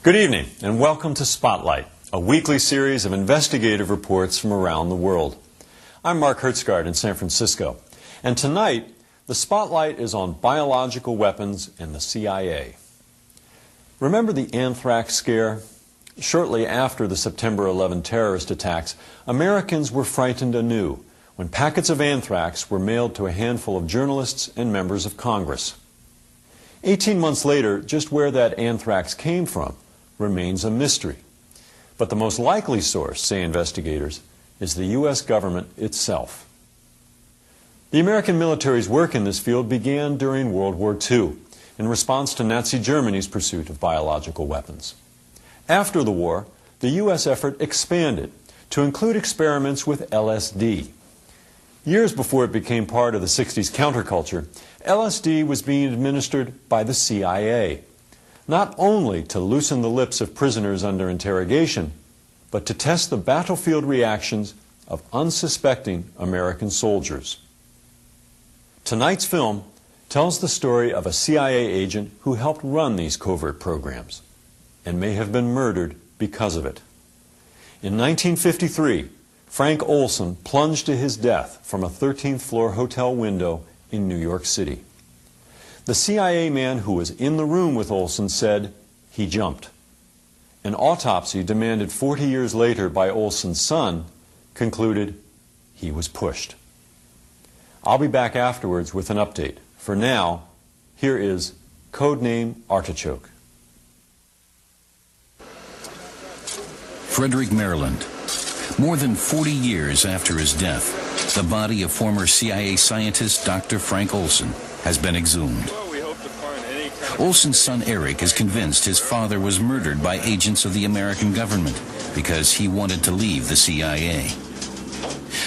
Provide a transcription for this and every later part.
Good evening and welcome to Spotlight, a weekly series of investigative reports from around the world. I'm Mark Hertzgaard in San Francisco, and tonight the Spotlight is on biological weapons and the CIA. Remember the anthrax scare? Shortly after the September 11 terrorist attacks, Americans were frightened anew when packets of anthrax were mailed to a handful of journalists and members of Congress. 18 months later, just where that anthrax came from remains a mystery. But the most likely source, say investigators, is the U.S. government itself. The American military's work in this field began during World War II in response to Nazi Germany's pursuit of biological weapons. After the war, the U.S. effort expanded to include experiments with LSD. Years before it became part of the 60s counterculture, LSD was being administered by the CIA, not only to loosen the lips of prisoners under interrogation, but to test the battlefield reactions of unsuspecting American soldiers. Tonight's film tells the story of a CIA agent who helped run these covert programs and may have been murdered because of it. In 1953, Frank Olson plunged to his death from a 13th floor hotel window in New York City. The CIA man who was in the room with Olson said he jumped. An autopsy demanded 40 years later by Olson's son concluded he was pushed. I'll be back afterwards with an update. For now, here is Codename Artichoke. Frederick, Maryland. More than 40 years after his death, the body of former CIA scientist Dr. Frank Olson has been exhumed. Olson's son Eric is convinced his father was murdered by agents of the American government because he wanted to leave the CIA.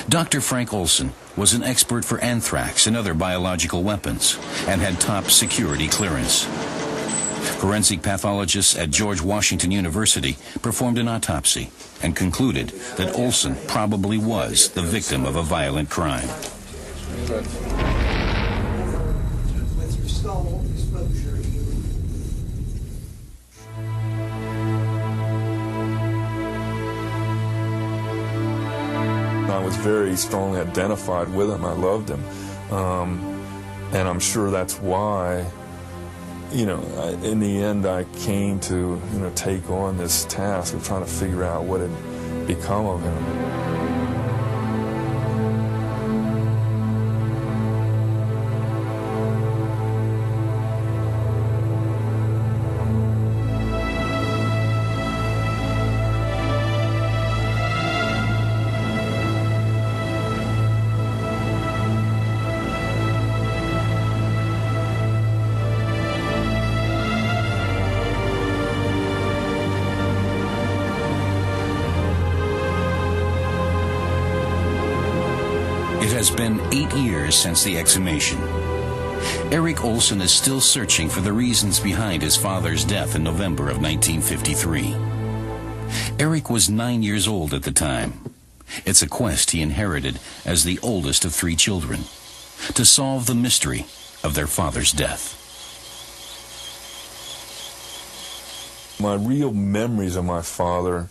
Dr. Frank Olson was an expert for anthrax and other biological weapons and had top security clearance. Forensic pathologists at George Washington University performed an autopsy and concluded that Olson probably was the victim of a violent crime. I was very strongly identified with him. I loved him. And I'm sure that's why, in the end I came to, take on this task of trying to figure out what had become of him. It has been 8 years since the exhumation. Eric Olson is still searching for the reasons behind his father's death in November of 1953. Eric was 9 years old at the time. It's a quest he inherited as the oldest of 3 children, to solve the mystery of their father's death. My real memories of my father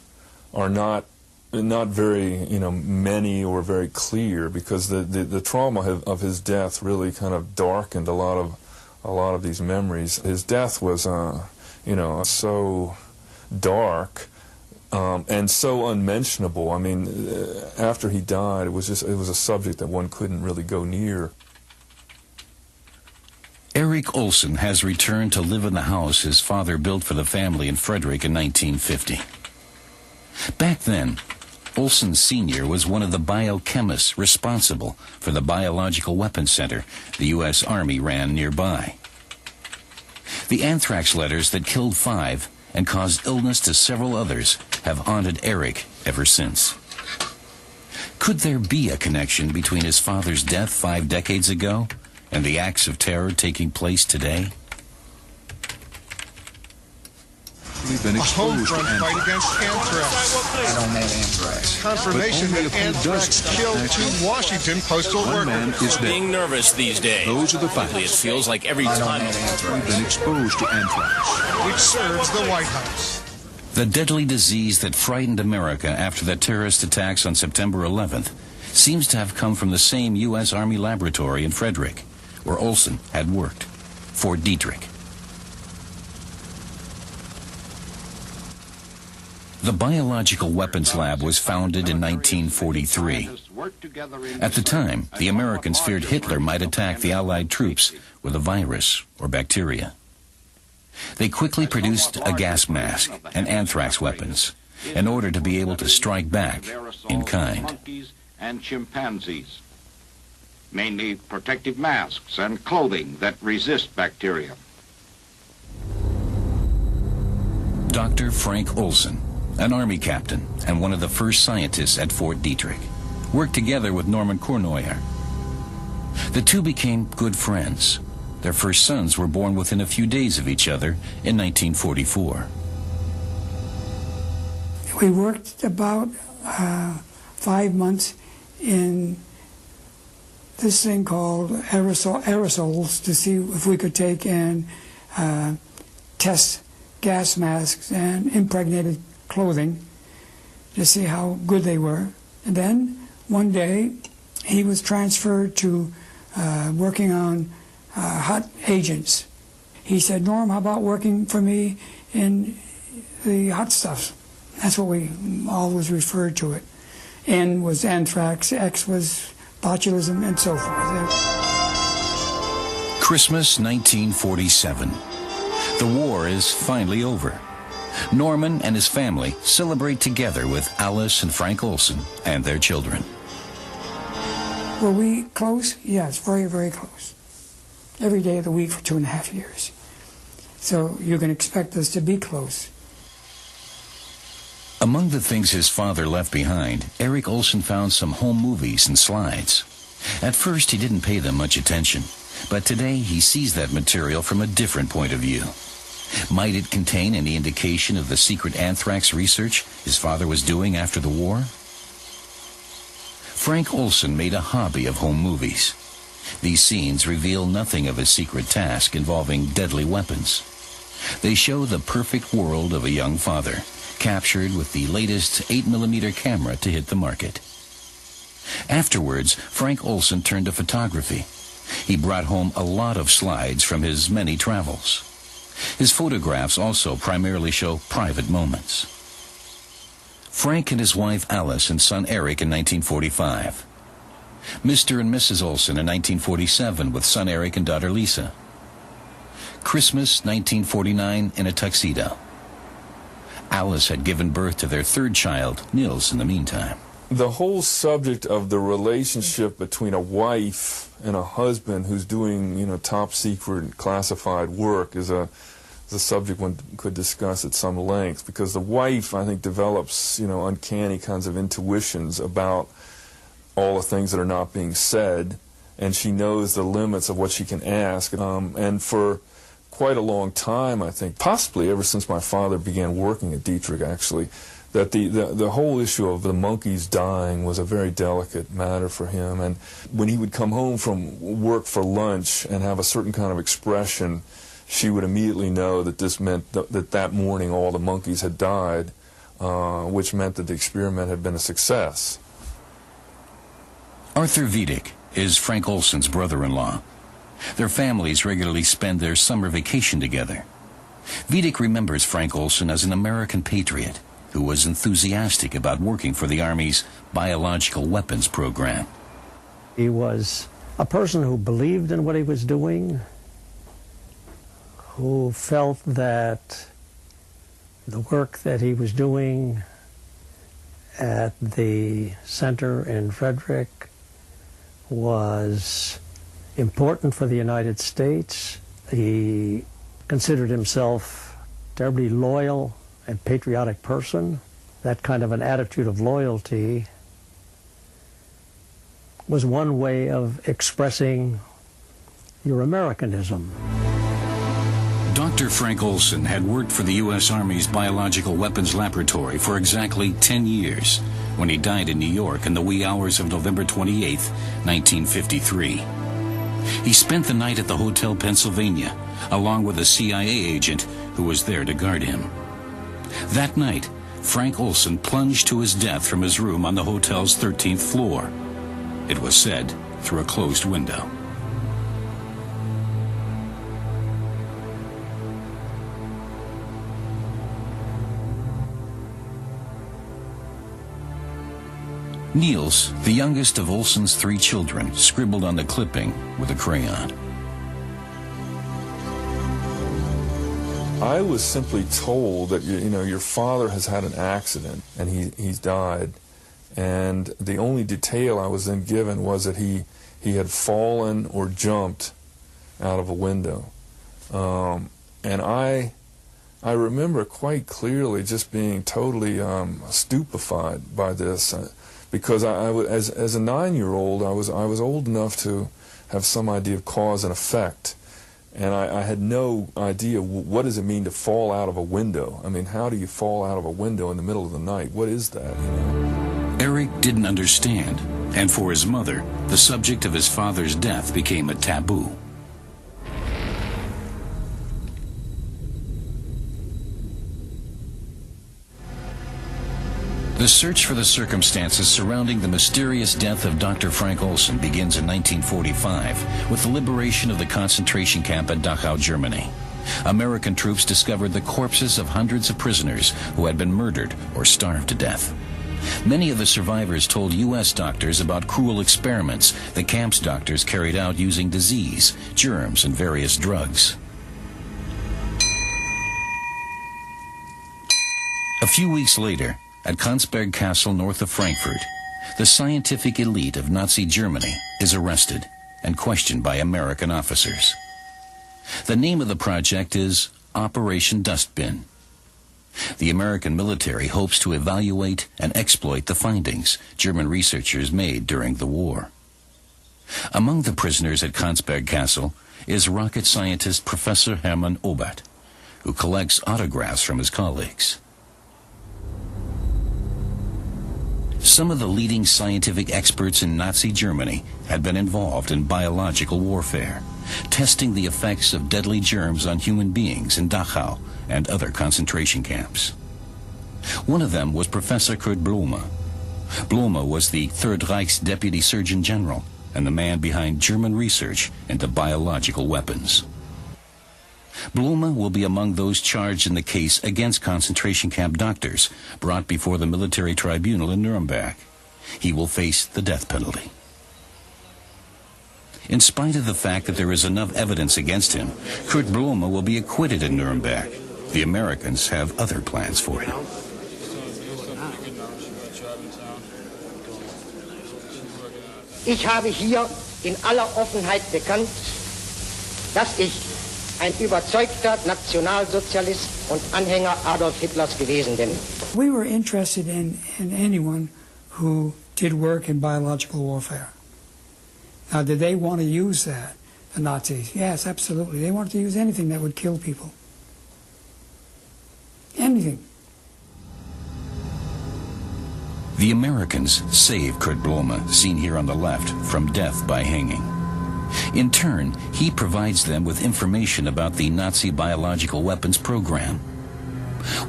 are not very, many or very clear, because the trauma of his death really kind of darkened a lot of these memories. His death was, so dark and so unmentionable. I mean, after he died, it was a subject that one couldn't really go near. Eric Olson has returned to live in the house his father built for the family in Frederick in 1950. Back then, Olson Sr. was one of the biochemists responsible for the Biological Weapons Center the U.S. Army ran nearby. The anthrax letters that killed 5 and caused illness to several others have haunted Eric ever since. Could there be a connection between his father's death 5 decades ago and the acts of terror taking place today? We've been exposed to fight against anthrax. I don't have anthrax. Confirmation that anthrax killed 2 Washington postal One man workers. is dead. Being nervous these days. Those are the facts. It feels like every I don't time. have anthrax. We've been exposed to anthrax. Which serves the White House. The deadly disease that frightened America after the terrorist attacks on September 11th seems to have come from the same U.S. Army laboratory in Frederick, where Olson had worked, Fort Detrick. The Biological Weapons Lab was founded in 1943. At the time, the Americans feared Hitler might attack the Allied troops with a virus or bacteria. They quickly produced a gas mask and anthrax weapons in order to be able to strike back in kind. Monkeys and chimpanzees, mainly protective masks and clothing that resist bacteria. Dr. Frank Olson, an Army captain and one of the first scientists at Fort Detrick, worked together with Norman Cournoyer. The two became good friends. Their first sons were born within a few days of each other in 1944. We worked about 5 months in this thing called aerosols to see if we could take and test gas masks and impregnated clothing to see how good they were. And then one day he was transferred to working on hot agents. He said, "Norm, how about working for me in the hot stuff?" That's what we always referred to it. N was anthrax, X was botulism, and so forth. Christmas 1947. The war is finally over. Norman and his family celebrate together with Alice and Frank Olson and their children. Were we close? Yes, very, very close. Every day of the week for 2.5 years. So you can expect us to be close. Among the things his father left behind, Eric Olson found some home movies and slides. At first, he didn't pay them much attention, but today he sees that material from a different point of view. Might it contain any indication of the secret anthrax research his father was doing after the war? Frank Olson made a hobby of home movies. These scenes reveal nothing of his secret task involving deadly weapons. They show the perfect world of a young father, captured with the latest 8mm camera to hit the market. Afterwards, Frank Olson turned to photography. He brought home a lot of slides from his many travels. His photographs also primarily show private moments. Frank and his wife Alice and son Eric in 1945. Mr. and Mrs. Olson in 1947 with son Eric and daughter Lisa. Christmas 1949 in a tuxedo. Alice had given birth to their third child, Nils, in the meantime. The whole subject of the relationship between a wife and a husband who's doing, top secret classified work is a subject one could discuss at some length, because the wife, I think, develops, uncanny kinds of intuitions about all the things that are not being said, and she knows the limits of what she can ask. And for quite a long time, I think, possibly ever since my father began working at Detrick, actually, that the whole issue of the monkeys dying was a very delicate matter for him. And when he would come home from work for lunch and have a certain kind of expression, she would immediately know that this meant that morning all the monkeys had died, which meant that the experiment had been a success. Arthur Vidic is Frank Olson's brother-in-law. Their families regularly spend their summer vacation together. Vidic remembers Frank Olson as an American patriot who was enthusiastic about working for the Army's biological weapons program. He was a person who believed in what he was doing, who felt that the work that he was doing at the center in Frederick was important for the United States. He considered himself a terribly loyal and patriotic person. That kind of an attitude of loyalty was one way of expressing your Americanism. Dr. Frank Olson had worked for the U.S. Army's Biological Weapons Laboratory for exactly 10 years when he died in New York in the wee hours of November 28, 1953. He spent the night at the Hotel Pennsylvania, along with a CIA agent who was there to guard him. That night, Frank Olsen plunged to his death from his room on the hotel's 13th floor. It was said through a closed window. Niels, the youngest of Olsen's 3 children, scribbled on the clipping with a crayon. I was simply told that, you know, your father has had an accident and he's died, and the only detail I was then given was that he had fallen or jumped out of a window. And I remember quite clearly just being totally stupefied by this, because as a 9-year-old, I was old enough to have some idea of cause and effect. And I had no idea, what does it mean to fall out of a window? I mean, how do you fall out of a window in the middle of the night? What is that, you know? Eric didn't understand, and for his mother, the subject of his father's death became a taboo. The search for the circumstances surrounding the mysterious death of Dr. Frank Olsen begins in 1945 with the liberation of the concentration camp at Dachau, Germany. American troops discovered the corpses of hundreds of prisoners who had been murdered or starved to death. Many of the survivors told U.S. doctors about cruel experiments the camp's doctors carried out using disease, germs, and various drugs. A few weeks later, at Konsberg Castle north of Frankfurt, the scientific elite of Nazi Germany is arrested and questioned by American officers. The name of the project is Operation Dustbin. The American military hopes to evaluate and exploit the findings German researchers made during the war. Among the prisoners at Konsberg Castle is rocket scientist Professor Hermann Oberth, who collects autographs from his colleagues. Some of the leading scientific experts in Nazi Germany had been involved in biological warfare, testing the effects of deadly germs on human beings in Dachau and other concentration camps. One of them was Professor Kurt Blume. Blume was the Third Reich's Deputy Surgeon General and the man behind German research into biological weapons. Blume will be among those charged in the case against concentration camp doctors brought before the military tribunal in Nuremberg. He will face the death penalty. In spite of the fact that there is enough evidence against him, Kurt Blume will be acquitted in Nuremberg. The Americans have other plans for him. Ich habe hier in aller Offenheit bekannt, dass ich ein überzeugter Nationalsozialist und Anhänger Adolf Hitlers gewesen bin. We were interested in anyone who did work in biological warfare. Now, did they want to use that, the Nazis? Yes, absolutely. They wanted to use anything that would kill people. Anything. The Americans save Kurt Blume, seen here on the left, from death by hanging. In turn, he provides them with information about the Nazi biological weapons program.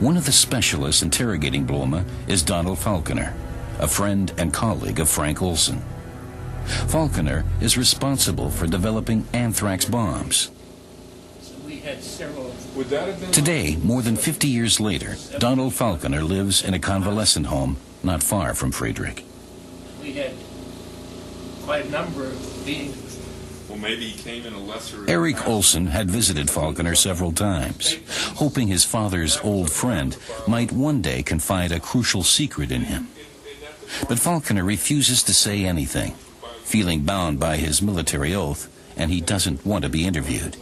One of the specialists interrogating Blume is Donald Falconer, a friend and colleague of Frank Olsen. Falconer is responsible for developing anthrax bombs. Today, more than 50 years later, Donald Falconer lives in a convalescent home not far from Friedrich. We had quite a number of beings. Well, maybe he came in a lesser... Eric Olsen had visited Falconer several times, hoping his father's old friend might one day confide a crucial secret in him. But Falconer refuses to say anything, feeling bound by his military oath, and he doesn't want to be interviewed.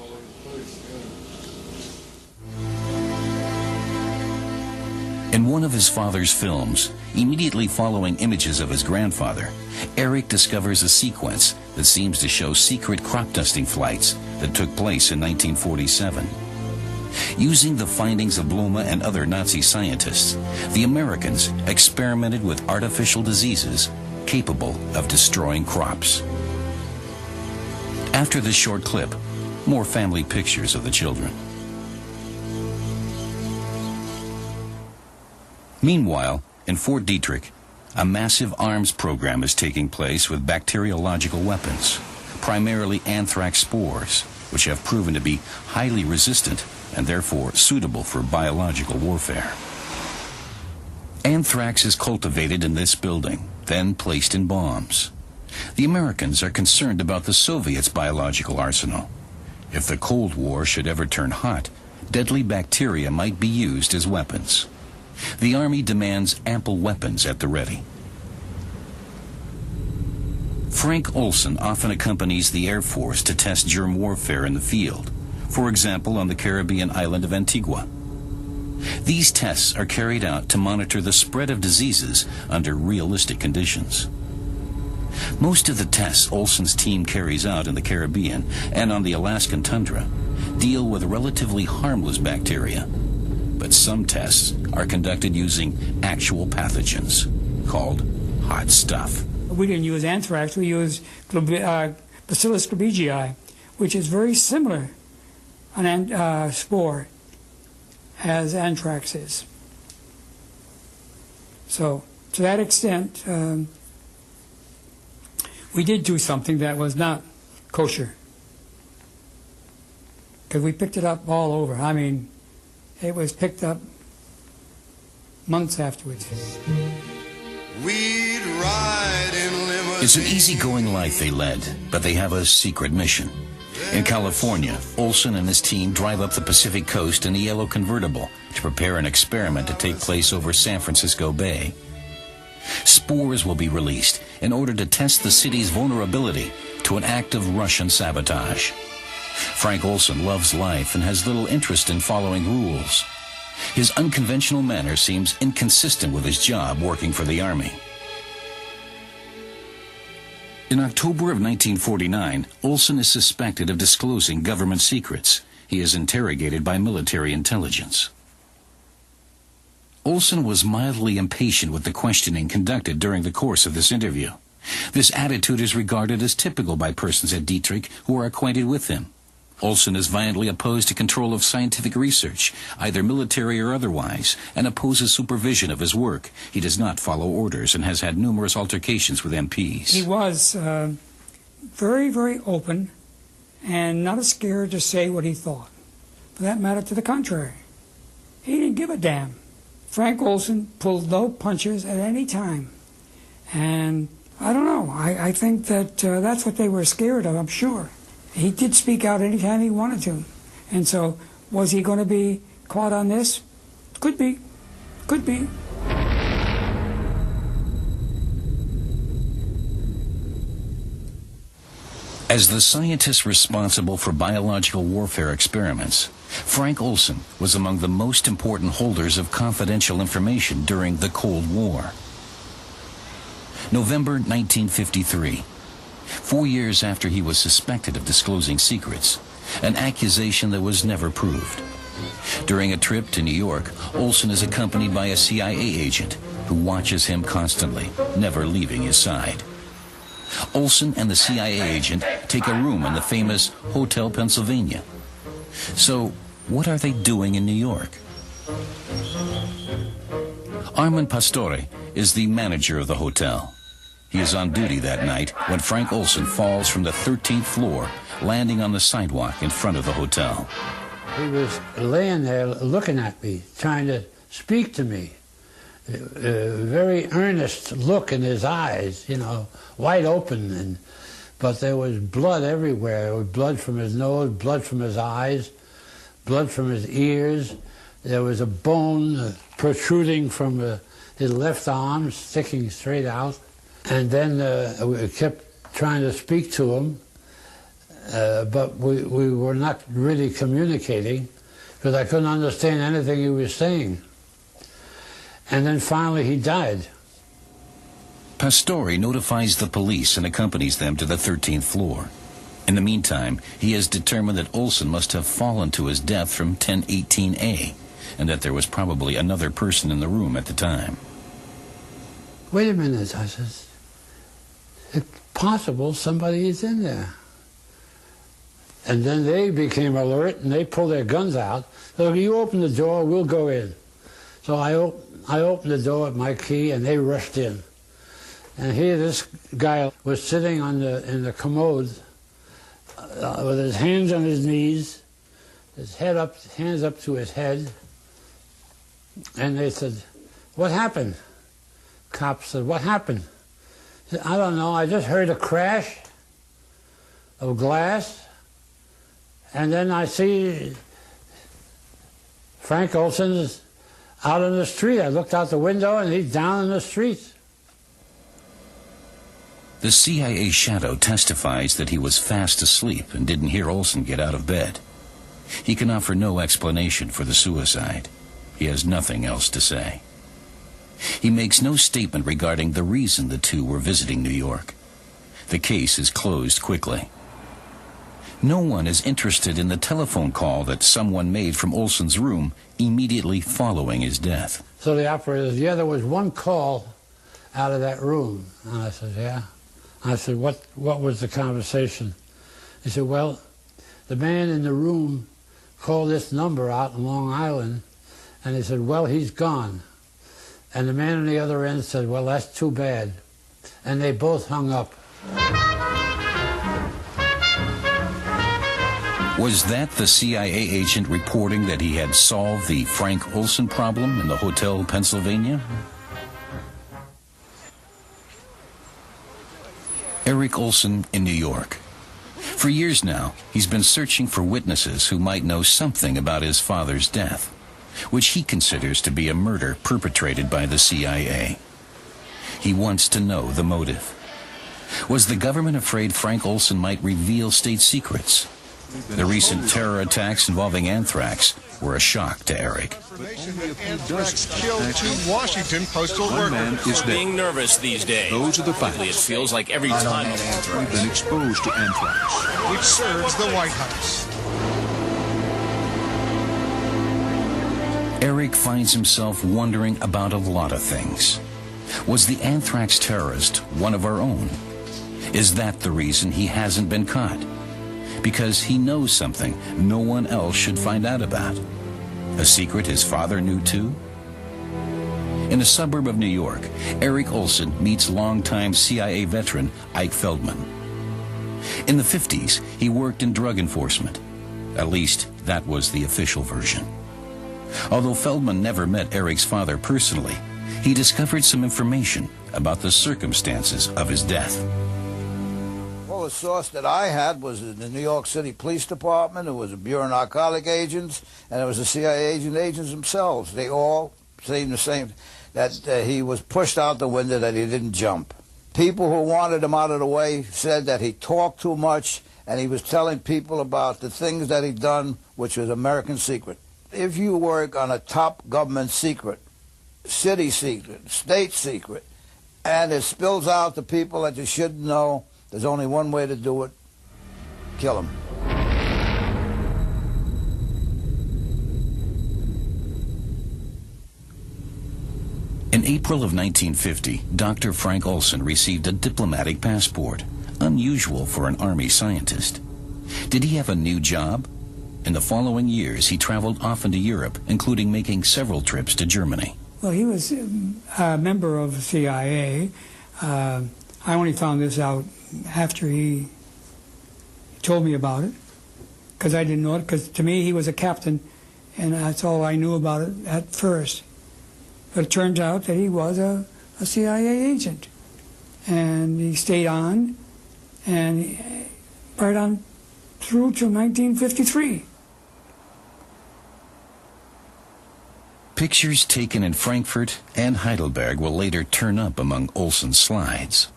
In one of his father's films, immediately following images of his grandfather, Eric discovers a sequence that seems to show secret crop dusting flights that took place in 1947. Using the findings of Blume and other Nazi scientists, the Americans experimented with artificial diseases capable of destroying crops. After this short clip, more family pictures of the children. Meanwhile, in Fort Detrick, a massive arms program is taking place with bacteriological weapons, primarily anthrax spores, which have proven to be highly resistant and therefore suitable for biological warfare. Anthrax is cultivated in this building, then placed in bombs. The Americans are concerned about the Soviets' biological arsenal. If the Cold War should ever turn hot, deadly bacteria might be used as weapons. The Army demands ample weapons at the ready. Frank Olson often accompanies the Air Force to test germ warfare in the field, for example on the Caribbean island of Antigua. These tests are carried out to monitor the spread of diseases under realistic conditions. Most of the tests Olson's team carries out in the Caribbean and on the Alaskan tundra deal with relatively harmless bacteria, but some tests are conducted using actual pathogens called hot stuff. We didn't use anthrax, we used Bacillus glabigii, which is very similar an spore as anthrax is. So, to that extent, we did do something that was not kosher. Because we picked it up all over. I mean, it was picked up months afterwards. We'd ride in limousines. It's an easygoing life they led, but they have a secret mission. In California, Olson and his team drive up the Pacific coast in a yellow convertible to prepare an experiment to take place over San Francisco Bay. Spores will be released in order to test the city's vulnerability to an act of Russian sabotage. Frank Olson loves life and has little interest in following rules. His unconventional manner seems inconsistent with his job working for the Army. In October of 1949, Olson is suspected of disclosing government secrets. He is interrogated by military intelligence. Olson was mildly impatient with the questioning conducted during the course of this interview. This attitude is regarded as typical by persons at Detrick who are acquainted with him. Olson is violently opposed to control of scientific research, either military or otherwise, and opposes supervision of his work. He does not follow orders and has had numerous altercations with MPs. He was very, very open and not scared to say what he thought. For that matter, to the contrary. He didn't give a damn. Frank Olson pulled no punches at any time. And I don't know, I think that that's what they were scared of, I'm sure. He did speak out anytime he wanted to. And so, was he going to be caught on this? Could be. Could be. As the scientist responsible for biological warfare experiments, Frank Olson was among the most important holders of confidential information during the Cold War. November 1953. 4 years after he was suspected of disclosing secrets, an accusation that was never proved. During a trip to New York, Olson is accompanied by a CIA agent who watches him constantly, never leaving his side. Olson and the CIA agent take a room in the famous Hotel Pennsylvania. So, what are they doing in New York? Armand Pastore is the manager of the hotel. He is on duty that night when Frank Olson falls from the 13th floor, landing on the sidewalk in front of the hotel. He was laying there looking at me, trying to speak to me. A very earnest look in his eyes, you know, wide open, but there was blood everywhere. There was blood from his nose, blood from his eyes, blood from his ears. There was a bone protruding from his left arm, sticking straight out. And then we kept trying to speak to him, but we were not really communicating because I couldn't understand anything he was saying. And then finally he died. Pastore notifies the police and accompanies them to the 13th floor. In the meantime, he has determined that Olson must have fallen to his death from 1018A, and that there was probably another person in the room at the time. Wait a minute, I said. It's possible somebody is in there. And then they became alert and they pulled their guns out. So you open the door, we'll go in. So I opened the door with my key, and they rushed in. And here this guy was sitting in the commode with his hands on his knees, his head up, hands up to his head. And they said, "What happened?" Cops said, "What happened?" He said, "I don't know, I just heard a crash of glass, and then I see Frank Olson's out on the street. I looked out the window and he's down in the street." The CIA shadow testifies that he was fast asleep and didn't hear Olson get out of bed. He can offer no explanation for the suicide. He has nothing else to say. He makes no statement regarding the reason the two were visiting New York. The case is closed quickly. No one is interested in the telephone call that someone made from Olson's room immediately following his death. So the operator said, "Yeah, there was one call out of that room." And I said, "Yeah." I said, what was the conversation?" He said, "Well, the man in the room called this number out in Long Island, and he said, well, he's gone." And the man on the other end said, "Well, that's too bad." And they both hung up. Was that the CIA agent reporting that he had solved the Frank Olson problem in the Hotel Pennsylvania? Eric Olson in New York. For years now, he's been searching for witnesses who might know something about his father's death, which he considers to be a murder perpetrated by the CIA. He wants to know the motive. Was the government afraid Frank Olson might reveal state secrets? The recent terror attacks involving anthrax were a shock to Eric. Anthrax killed 2 Washington postal workers. Man is dead. Being nervous these days. Those are the facts. It feels like every time we've been exposed to anthrax, which serves the White House. Eric finds himself wondering about a lot of things. Was the anthrax terrorist one of our own? Is that the reason he hasn't been caught? Because he knows something no one else should find out about. A secret his father knew too? In a suburb of New York, Eric Olson meets longtime CIA veteran Ike Feldman. In the 50s, he worked in drug enforcement. At least, that was the official version. Although Feldman never met Eric's father personally, he discovered some information about the circumstances of his death. Well, the source that I had was in the New York City Police Department. It was the Bureau of Narcotic Agents, and it was the CIA agents themselves. They all seemed the same, that he was pushed out the window, that he didn't jump. People who wanted him out of the way said that he talked too much, and he was telling people about the things that he'd done, which was American secret. If you work on a top government secret, city secret, state secret, and it spills out to people that you shouldn't know, there's only one way to do it: kill him. In April of 1950, Dr. Frank Olson received a diplomatic passport, unusual for an Army scientist. Did he have a new job? In the following years, he traveled often to Europe, including making several trips to Germany. Well, he was a member of the CIA. I only found this out after he told me about it, because I didn't know it, because to me he was a captain, and that's all I knew about it at first. But it turns out that he was a CIA agent, and he stayed on, and right on through to 1953. Pictures taken in Frankfurt and Heidelberg will later turn up among Olson's slides.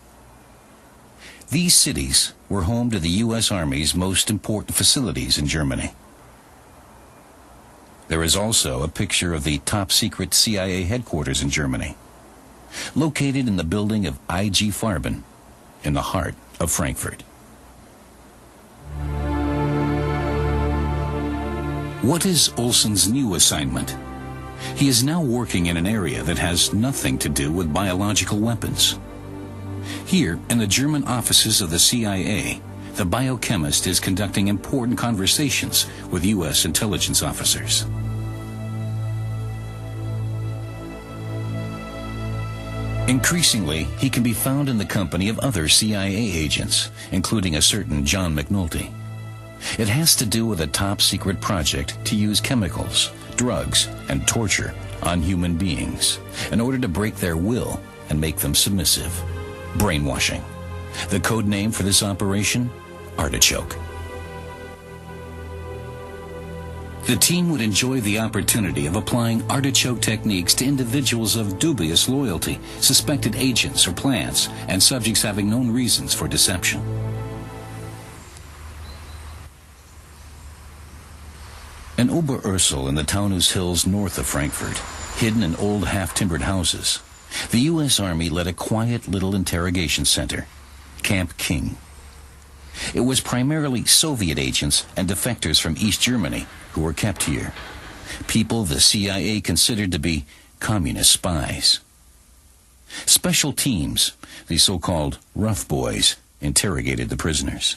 These cities were home to the U.S. Army's most important facilities in Germany. There is also a picture of the top-secret CIA headquarters in Germany, located in the building of I.G. Farben, in the heart of Frankfurt. What is Olson's new assignment? He is now working in an area that has nothing to do with biological weapons. Here, in the German offices of the CIA, the biochemist is conducting important conversations with U.S. intelligence officers. Increasingly, he can be found in the company of other CIA agents, including a certain John McNulty. It has to do with a top-secret project to use chemicals, drugs, and torture on human beings in order to break their will and make them submissive. Brainwashing. The code name for this operation? Artichoke. The team would enjoy the opportunity of applying artichoke techniques to individuals of dubious loyalty, suspected agents or plants, and subjects having known reasons for deception. In Oberursel in the Taunus Hills north of Frankfurt, hidden in old half-timbered houses, the U.S. Army led a quiet little interrogation center, Camp King. It was primarily Soviet agents and defectors from East Germany who were kept here, people the CIA considered to be communist spies. Special teams, the so-called rough boys, interrogated the prisoners.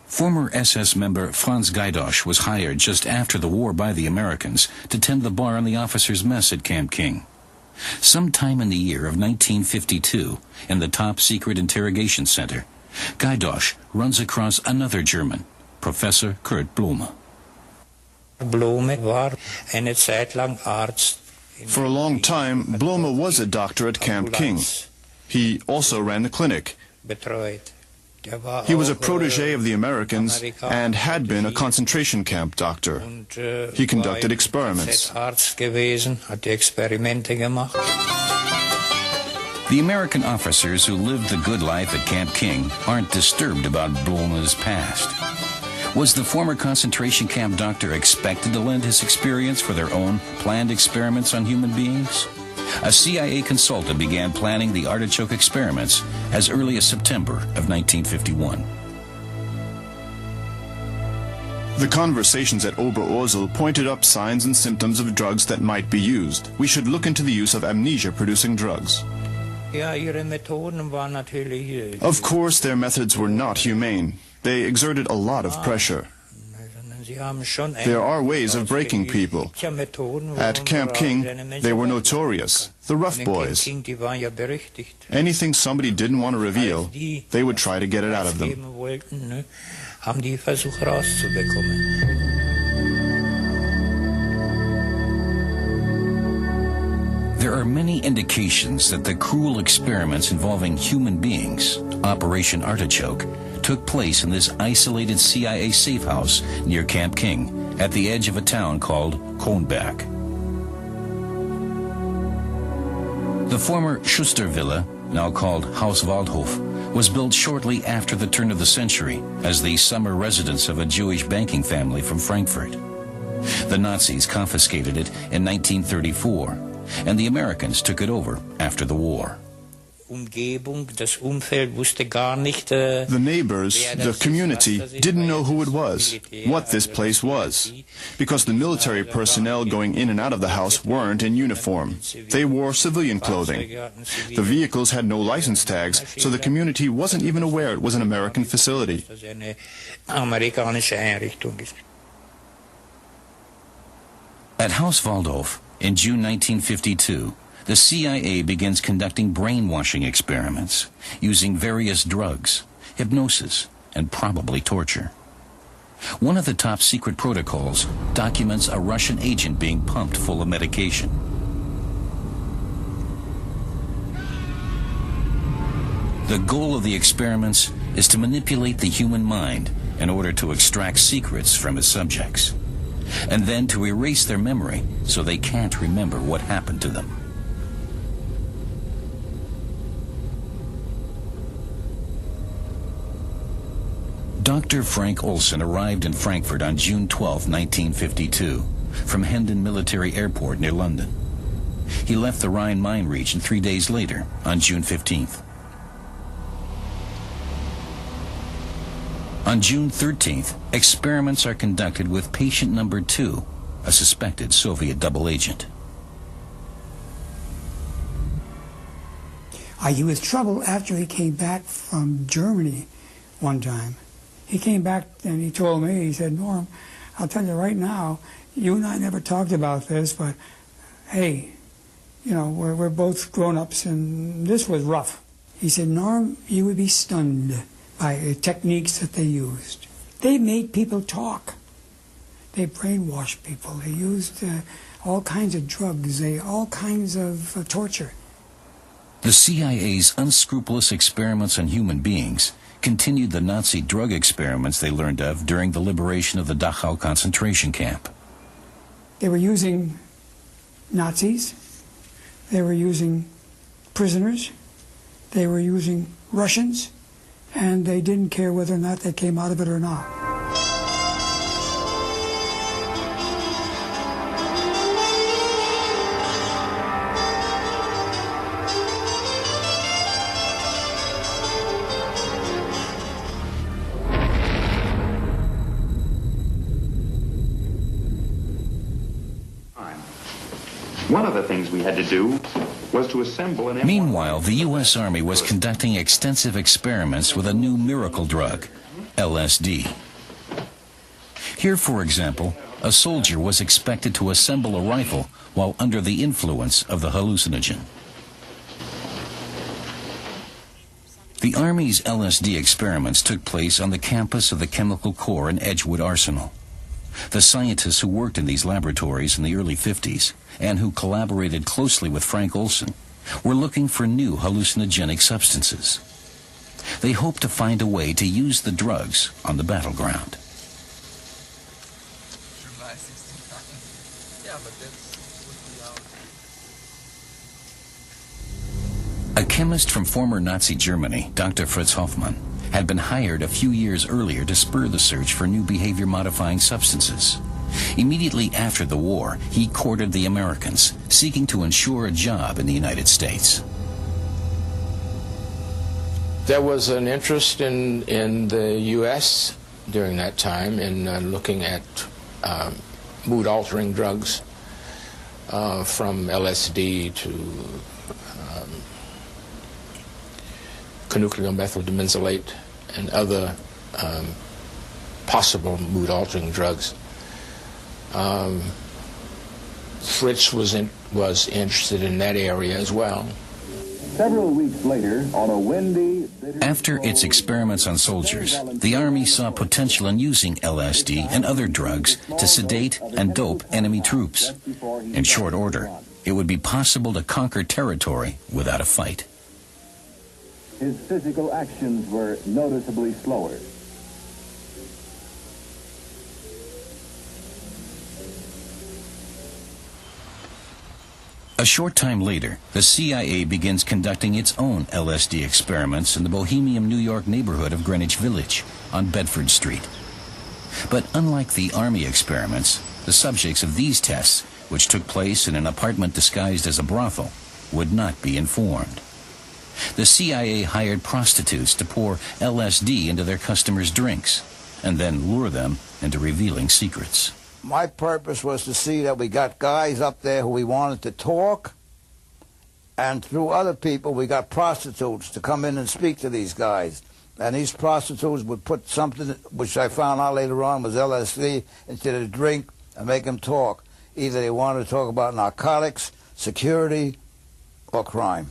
Former SS member Franz Gaidosch was hired just after the war by the Americans to tend the bar on the officers' mess at Camp King. Sometime in the year of 1952, in the top-secret interrogation center, Gaidosch runs across another German, Professor Kurt Blume. For a long time, Blume was a doctor at Camp King. He also ran the clinic. He was a protege of the Americans and had been a concentration camp doctor. He conducted experiments. The American officers who lived the good life at Camp King aren't disturbed about Blume's past. Was the former concentration camp doctor expected to lend his experience for their own planned experiments on human beings? A CIA consultant began planning the artichoke experiments as early as September of 1951. The conversations at Oberursel pointed up signs and symptoms of drugs that might be used. We should look into the use of amnesia-producing drugs. Of course, their methods were not humane. They exerted a lot of pressure. There are ways of breaking people. At Camp King, they were notorious, the rough boys. Anything somebody didn't want to reveal, they would try to get it out of them. There are many indications that the cruel experiments involving human beings, Operation Artichoke, took place in this isolated CIA safe house near Camp King at the edge of a town called Kronberg. The former Schustervilla, now called Haus Waldhof, was built shortly after the turn of the century as the summer residence of a Jewish banking family from Frankfurt. The Nazis confiscated it in 1934, and the Americans took it over after the war. The neighbors, the community, didn't know who it was, what this place was, because the military personnel going in and out of the house weren't in uniform. They wore civilian clothing. The vehicles had no license tags, so the community wasn't even aware it was an American facility. At Haus Waldhof, in June 1952, the CIA begins conducting brainwashing experiments using various drugs, hypnosis, and probably torture. One of the top secret protocols documents a Russian agent being pumped full of medication. The goal of the experiments is to manipulate the human mind in order to extract secrets from its subjects, and then to erase their memory so they can't remember what happened to them. Dr. Frank Olson arrived in Frankfurt on June 12, 1952, from Hendon Military Airport near London. He left the Rhine mine region 3 days later, on June 15th. On June 13th, experiments are conducted with patient number 2, a suspected Soviet double agent. He was troubled after he came back from Germany one time. He came back and he told me, he said, Norm, I'll tell you right now, you and I never talked about this, but hey, you know, we're both grown-ups, and this was rough. He said, Norm, you would be stunned by the techniques that they used. They made people talk. They brainwashed people. They used all kinds of drugs, all kinds of torture. The CIA's unscrupulous experiments on human beings continued the Nazi drug experiments they learned of during the liberation of the Dachau concentration camp. They were using Nazis. They were using prisoners. They were using Russians. And they didn't care whether or not they came out of it or not. One of the things we had to do was to assemble an... Meanwhile, the U.S. Army was conducting extensive experiments with a new miracle drug, LSD. Here, for example, a soldier was expected to assemble a rifle while under the influence of the hallucinogen. The Army's LSD experiments took place on the campus of the Chemical Corps in Edgewood Arsenal. The scientists who worked in these laboratories in the early 50s and who collaborated closely with Frank Olson were looking for new hallucinogenic substances. They hoped to find a way to use the drugs on the battleground. A chemist from former Nazi Germany, Dr. Fritz Hoffmann, had been hired a few years earlier to spur the search for new behavior-modifying substances. Immediately after the war, he courted the Americans, seeking to ensure a job in the United States. There was an interest in the U.S. during that time in looking at mood-altering drugs, from LSD to conucleomethyldimensolate and other possible mood-altering drugs. Fritz was interested in that area as well. Several weeks later, on a windy... After its experiments on soldiers, the Army saw potential in using LSD and other drugs to sedate and dope enemy troops. In short order, it would be possible to conquer territory without a fight. His physical actions were noticeably slower. A short time later, the CIA begins conducting its own LSD experiments in the bohemian New York neighborhood of Greenwich Village on Bedford Street. But unlike the Army experiments, the subjects of these tests, which took place in an apartment disguised as a brothel, would not be informed. The CIA hired prostitutes to pour LSD into their customers' drinks and then lure them into revealing secrets. My purpose was to see that we got guys up there who we wanted to talk, and through other people we got prostitutes to come in and speak to these guys. And these prostitutes would put something, which I found out later on was LSD, into the drink and make them talk. Either they wanted to talk about narcotics, security, or crime.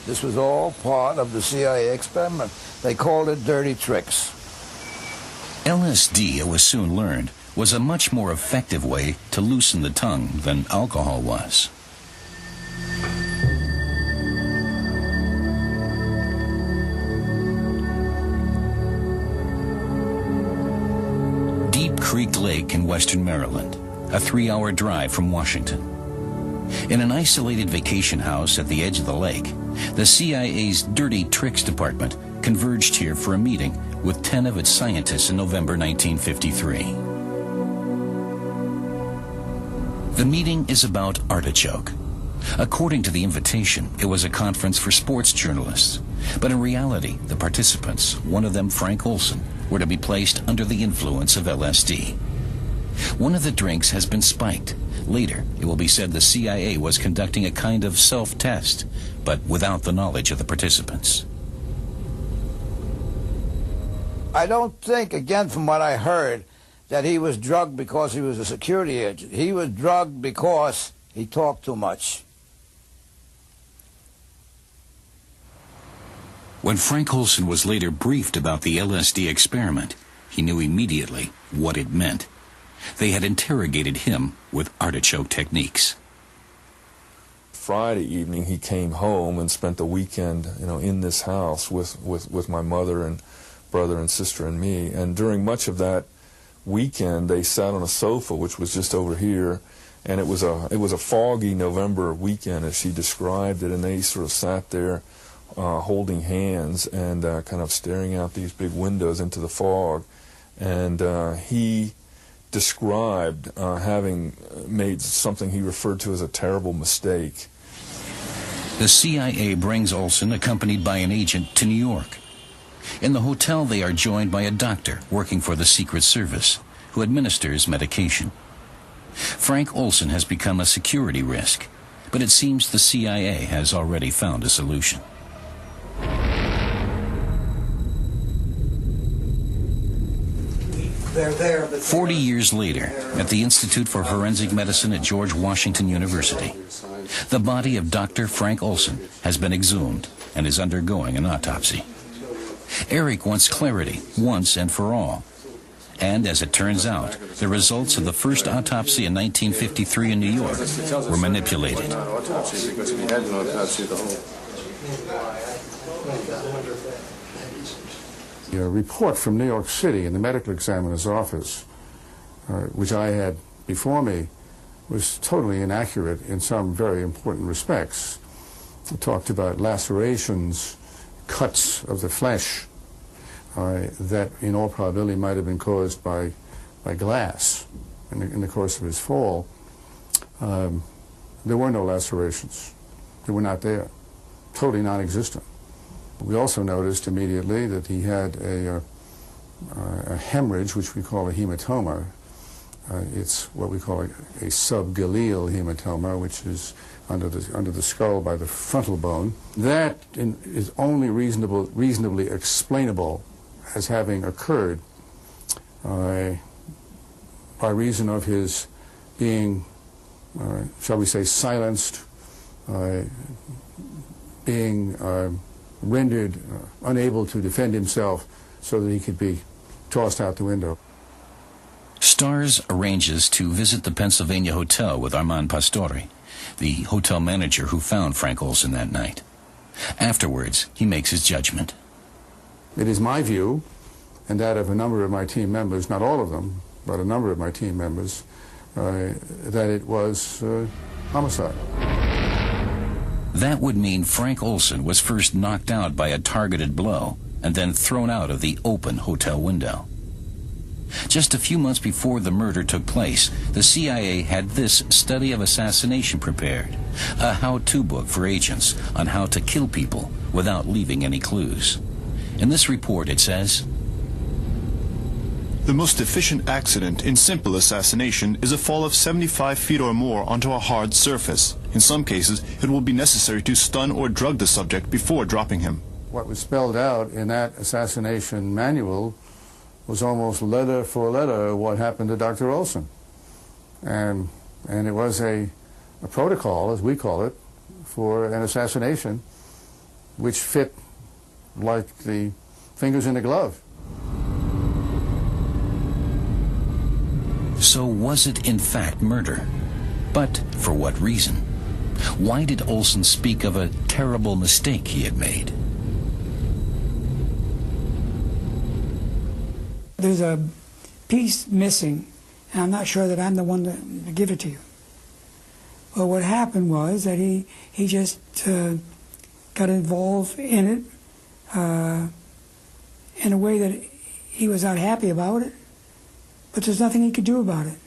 This was all part of the CIA experiment. They called it dirty tricks. LSD, it was soon learned, was a much more effective way to loosen the tongue than alcohol was. Deep Creek Lake in western Maryland, a 3-hour drive from Washington. In an isolated vacation house at the edge of the lake, the CIA's Dirty Tricks Department converged here for a meeting with 10 of its scientists in November 1953. The meeting is about artichoke. According to the invitation, it was a conference for sports journalists. But in reality, the participants, one of them Frank Olson, were to be placed under the influence of LSD. One of the drinks has been spiked. Later, it will be said the CIA was conducting a kind of self-test, but without the knowledge of the participants. I don't think, again from what I heard, that he was drugged because he was a security agent. He was drugged because he talked too much. When Frank Olson was later briefed about the LSD experiment, he knew immediately what it meant. They had interrogated him with artichoke techniques. Friday evening, he came home and spent the weekend, in this house with my mother and brother and sister and me. And during much of that weekend, they sat on a sofa, which was just over here, and it was a foggy November weekend, as she described it. And they sort of sat there, holding hands and kind of staring out these big windows into the fog. And he described having made something he referred to as a terrible mistake. The CIA brings Olson, accompanied by an agent, to New York. In the hotel, they are joined by a doctor working for the Secret Service, who administers medication. Frank Olson has become a security risk, but it seems the CIA has already found a solution. They're there, but 40 years later, at the Institute for Forensic Medicine at George Washington University, the body of Dr. Frank Olson has been exhumed and is undergoing an autopsy. Eric wants clarity once and for all. And as it turns out, the results of the first autopsy in 1953 in New York were manipulated. A report from New York City in the medical examiner's office, which I had before me, was totally inaccurate in some very important respects. It talked about lacerations, cuts of the flesh, that in all probability might have been caused by glass in the course of his fall. There were no lacerations. They were not there, totally non-existent. We also noticed immediately that he had a hemorrhage, which we call a hematoma. It's what we call a subgaleal hematoma, which is under the skull by the frontal bone. That is only reasonably explainable as having occurred by reason of his being, shall we say, silenced, being rendered unable to defend himself so that he could be tossed out the window. Stars arranges to visit the Pennsylvania Hotel with Armand Pastore, the hotel manager who found Frank Olson that night. Afterwards, he makes his judgment. It is my view, and that of a number of my team members, not all of them, but a number of my team members, that it was homicide. That would mean Frank Olson was first knocked out by a targeted blow and then thrown out of the open hotel window. Just a few months before the murder took place, the CIA had this study of assassination prepared, a how-to book for agents on how to kill people without leaving any clues. In this report it says, "The most efficient accident in simple assassination is a fall of 75 feet or more onto a hard surface. In some cases, it will be necessary to stun or drug the subject before dropping him." What was spelled out in that assassination manual was almost letter for letter what happened to Dr. Olson. And it was a protocol, as we call it, for an assassination which fit like the fingers in a glove. So was it in fact murder? But for what reason? Why did Olson speak of a terrible mistake he had made? There's a piece missing, and I'm not sure that I'm the one to give it to you. But what happened was that he just got involved in it in a way that he was not happy about it, but there's nothing he could do about it.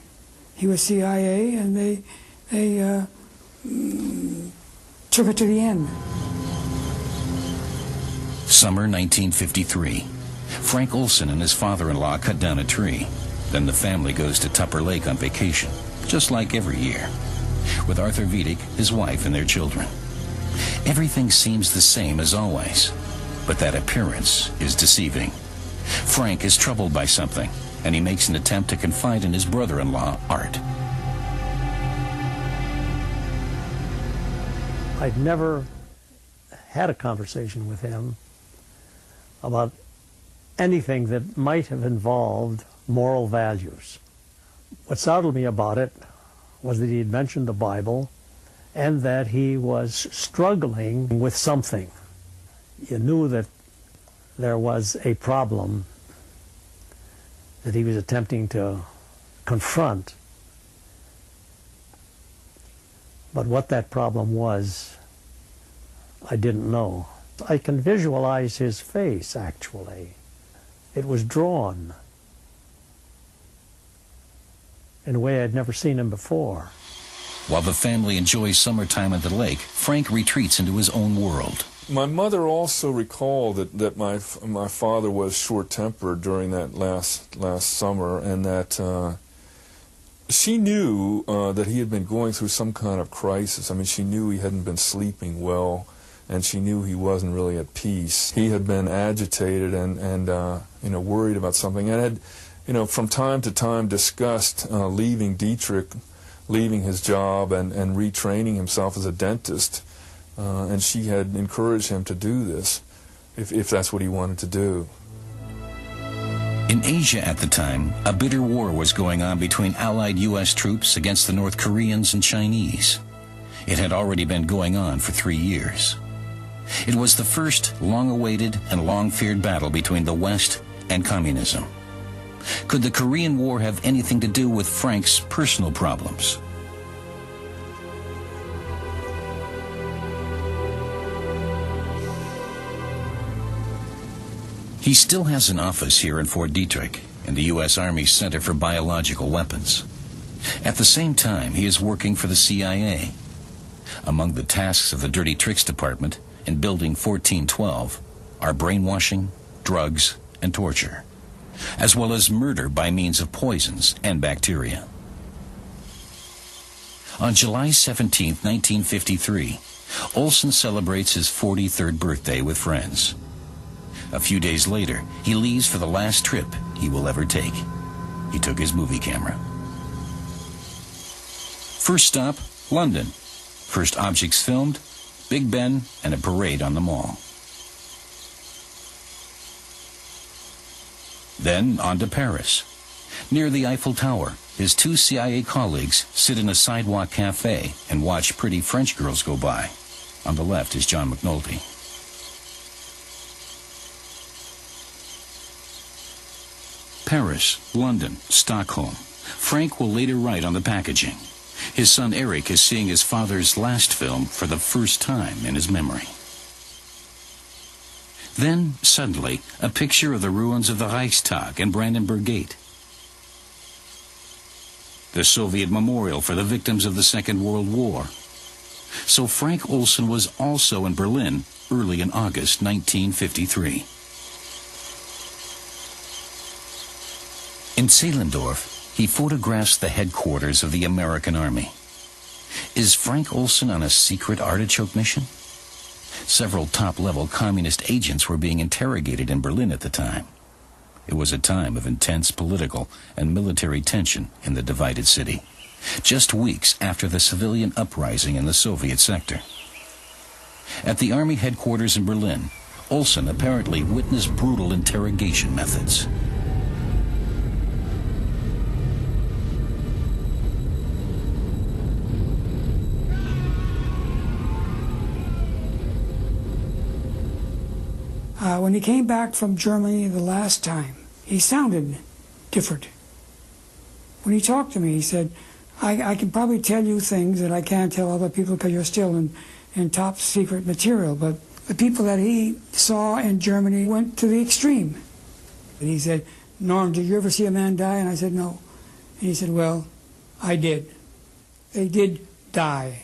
He was CIA, and they took it to the end. Summer 1953. Frank Olson and his father-in-law cut down a tree. Then the family goes to Tupper Lake on vacation, just like every year, with Arthur Vidic, his wife, and their children. Everything seems the same as always, but that appearance is deceiving. Frank is troubled by something, and he makes an attempt to confide in his brother-in-law, Art. I'd never had a conversation with him about anything that might have involved moral values. What startled me about it was that he had mentioned the Bible and that he was struggling with something. You knew that there was a problem that he was attempting to confront. But what that problem was, I didn't know. I can visualize his face, actually. It was drawn in a way I'd never seen him before. While the family enjoys summertime at the lake, Frank retreats into his own world. My mother also recalled that my father was short-tempered during that last summer, and that she knew that he had been going through some kind of crisis. I mean, she knew he hadn't been sleeping well, and she knew he wasn't really at peace. He had been agitated and worried about something, and had, from time to time discussed leaving Dietrich, leaving his job and retraining himself as a dentist. And she had encouraged him to do this, if that's what he wanted to do. In Asia at the time, a bitter war was going on between Allied U.S. troops against the North Koreans and Chinese. It had already been going on for 3 years. It was the first long-awaited and long-feared battle between the West and communism. Could the Korean War have anything to do with Frank's personal problems? He still has an office here in Fort Detrick, in the U.S. Army's Center for Biological Weapons. At the same time, he is working for the CIA. Among the tasks of the Dirty Tricks Department in Building 1412 are brainwashing, drugs, and torture, as well as murder by means of poisons and bacteria. On July 17, 1953, Olson celebrates his 43rd birthday with friends. A few days later, he leaves for the last trip he will ever take. He took his movie camera. First stop, London. First objects filmed, Big Ben and a parade on the Mall. Then on to Paris. Near the Eiffel Tower, his 2 CIA colleagues sit in a sidewalk cafe and watch pretty French girls go by. On the left is John McNulty. Paris, London, Stockholm. Frank will later write on the packaging. His son Eric is seeing his father's last film for the first time in his memory. Then, suddenly, a picture of the ruins of the Reichstag and Brandenburg Gate. The Soviet memorial for the victims of the Second World War. So Frank Olson was also in Berlin early in August 1953. In Zehlendorf, he photographs the headquarters of the American Army. Is Frank Olson on a secret artichoke mission? Several top-level communist agents were being interrogated in Berlin at the time. It was a time of intense political and military tension in the divided city, just weeks after the civilian uprising in the Soviet sector. At the Army headquarters in Berlin, Olson apparently witnessed brutal interrogation methods. When he came back from Germany the last time, he sounded different. When he talked to me, he said, I can probably tell you things that I can't tell other people because you're still in top secret material, but the people that he saw in Germany went to the extreme. And he said, Norm, did you ever see a man die? And I said, no. And he said, well, I did. They did die.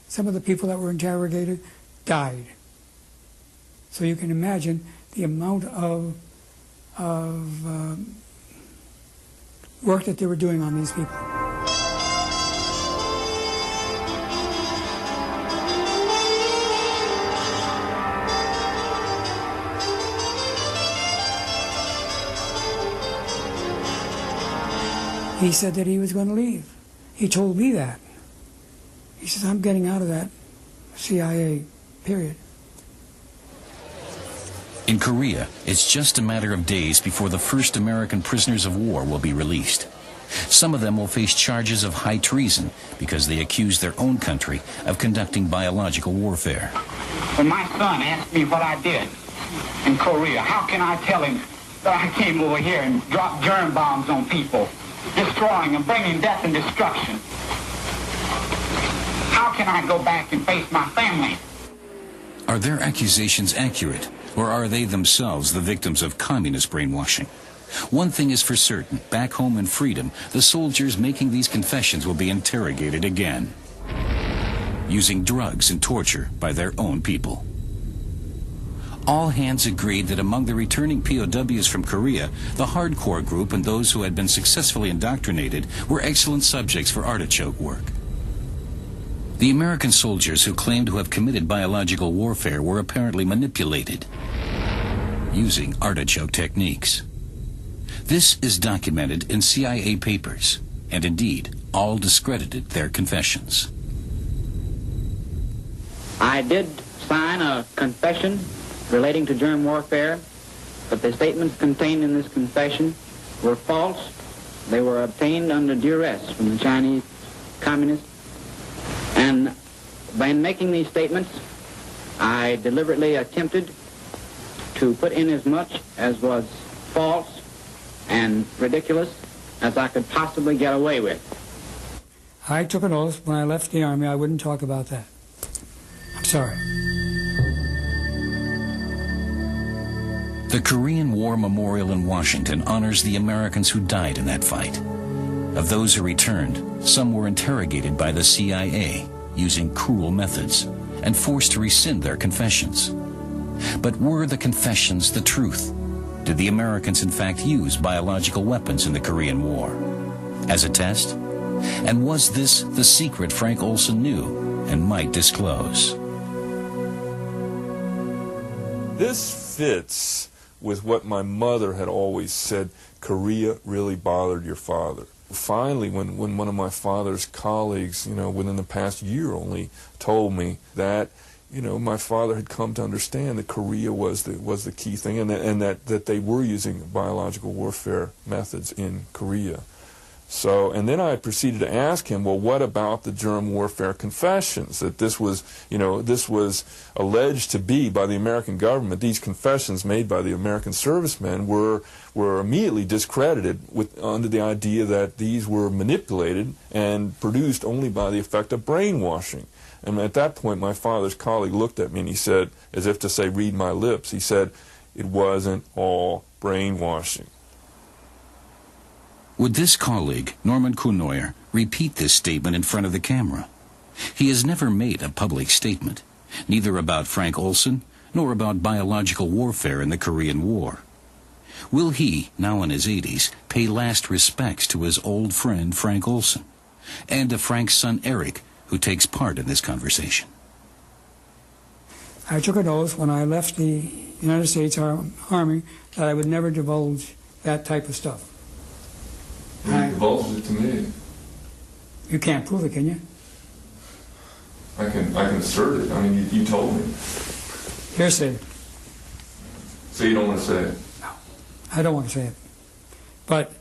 Some of the people that were interrogated died. So you can imagine the amount of work that they were doing on these people. He said that he was going to leave. He told me that. He says, I'm getting out of that CIA, period. In Korea, it's just a matter of days before the first American prisoners of war will be released. Some of them will face charges of high treason because they accuse their own country of conducting biological warfare. When my son asked me what I did in Korea, how can I tell him that I came over here and dropped germ bombs on people, destroying and bringing death and destruction? How can I go back and face my family? Are their accusations accurate, or are they themselves the victims of communist brainwashing? One thing is for certain, back home in freedom, the soldiers making these confessions will be interrogated again, using drugs and torture by their own people. All hands agreed that among the returning POWs from Korea, the hardcore group and those who had been successfully indoctrinated were excellent subjects for artichoke work. The American soldiers who claimed to have committed biological warfare were apparently manipulated using artichoke techniques. This is documented in CIA papers, and indeed, all discredited their confessions. I did sign a confession relating to germ warfare, but the statements contained in this confession were false. They were obtained under duress from the Chinese communists. And by making these statements, I deliberately attempted to put in as much as was false and ridiculous as I could possibly get away with. I took an oath when I left the Army I wouldn't talk about that. I'm sorry. The Korean War Memorial in Washington honors the Americans who died in that fight. Of those who returned, some were interrogated by the CIA using cruel methods and forced to rescind their confessions. But were the confessions the truth? Did the Americans in fact use biological weapons in the Korean War? As a test? And was this the secret Frank Olson knew and might disclose? This fits with what my mother had always said: Korea really bothered your father. Finally, when one of my father's colleagues, within the past year only, told me that, my father had come to understand that Korea was the key thing, and that they were using biological warfare methods in Korea. So, and then I proceeded to ask him, well, what about the germ warfare confessions? That this was alleged to be by the American government. These confessions made by the American servicemen were immediately discredited under the idea that these were manipulated and produced only by the effect of brainwashing. And at that point, my father's colleague looked at me and he said, as if to say, read my lips, he said, it wasn't all brainwashing. Would this colleague, Norman Kuhnoyer, repeat this statement in front of the camera? He has never made a public statement, neither about Frank Olson nor about biological warfare in the Korean War. Will he, now in his 80s, pay last respects to his old friend Frank Olson, and to Frank's son Eric, who takes part in this conversation? I took an oath when I left the United States Army that I would never divulge that type of stuff. You divulged it to me. You can't prove it, can you? I can assert it. I mean, you told me. Hearsay. So you don't want to say it? No, I don't want to say it. But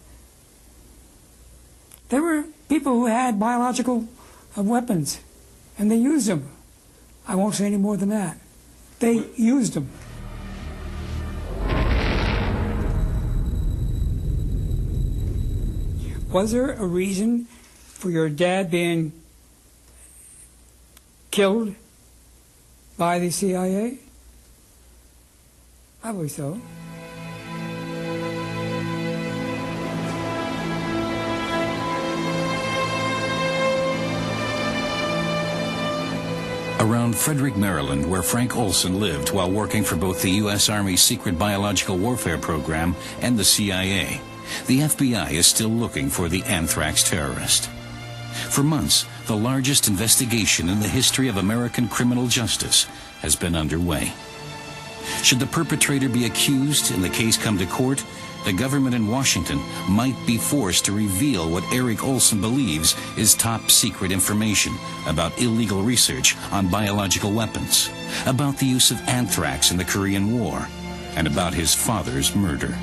there were people who had biological weapons, and they used them. I won't say any more than that. They used them. Was there a reason for your dad being killed by the CIA? Probably so. Around Frederick, Maryland, where Frank Olson lived while working for both the U.S. Army's secret biological warfare program and the CIA, the FBI is still looking for the anthrax terrorist. For months, the largest investigation in the history of American criminal justice has been underway. Should the perpetrator be accused and the case come to court, the government in Washington might be forced to reveal what Eric Olson believes is top-secret information about illegal research on biological weapons, about the use of anthrax in the Korean War, and about his father's murder.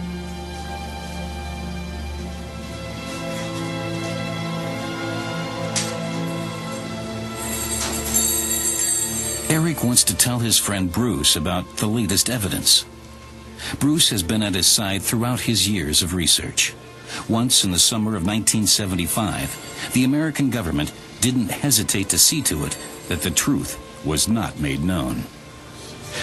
Eric wants to tell his friend Bruce about the latest evidence. Bruce has been at his side throughout his years of research. Once in the summer of 1975, the American government didn't hesitate to see to it that the truth was not made known.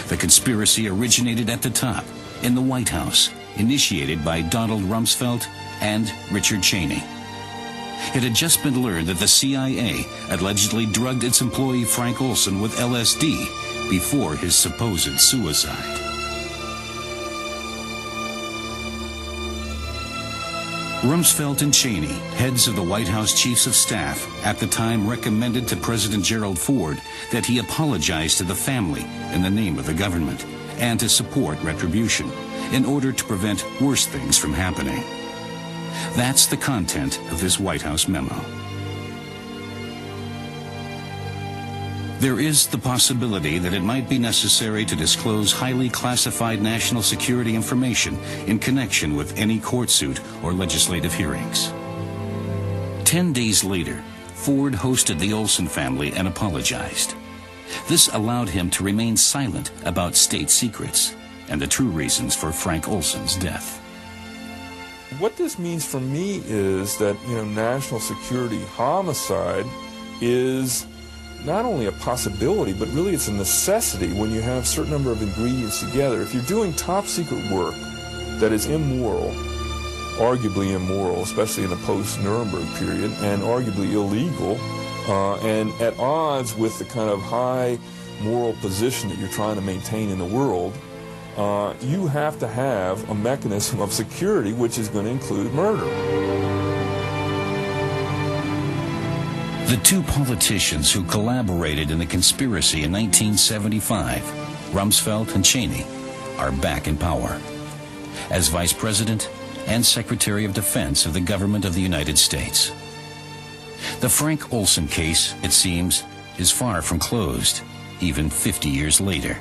The conspiracy originated at the top, in the White House, initiated by Donald Rumsfeld and Richard Cheney. It had just been learned that the CIA allegedly drugged its employee Frank Olson with LSD before his supposed suicide. Rumsfeld and Cheney, heads of the White House Chiefs of Staff, at the time recommended to President Gerald Ford that he apologize to the family in the name of the government and to support retribution in order to prevent worse things from happening. That's the content of this White House memo. There is the possibility that it might be necessary to disclose highly classified national security information in connection with any court suit or legislative hearings. 10 days later, Ford hosted the Olson family and apologized. This allowed him to remain silent about state secrets and the true reasons for Frank Olson's death. What this means for me is that, national security homicide is not only a possibility, but really it's a necessity when you have a certain number of ingredients together. If you're doing top secret work that is immoral, arguably immoral, especially in the post-Nuremberg period, and arguably illegal, and at odds with the kind of high moral position that you're trying to maintain in the world, you have to have a mechanism of security which is going to include murder. The two politicians who collaborated in the conspiracy in 1975, Rumsfeld and Cheney, are back in power as Vice President and Secretary of Defense of the government of the United States. The Frank Olson case, it seems, is far from closed, even 50 years later.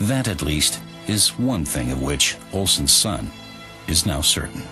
That, at least, is one thing of which Olson's son is now certain.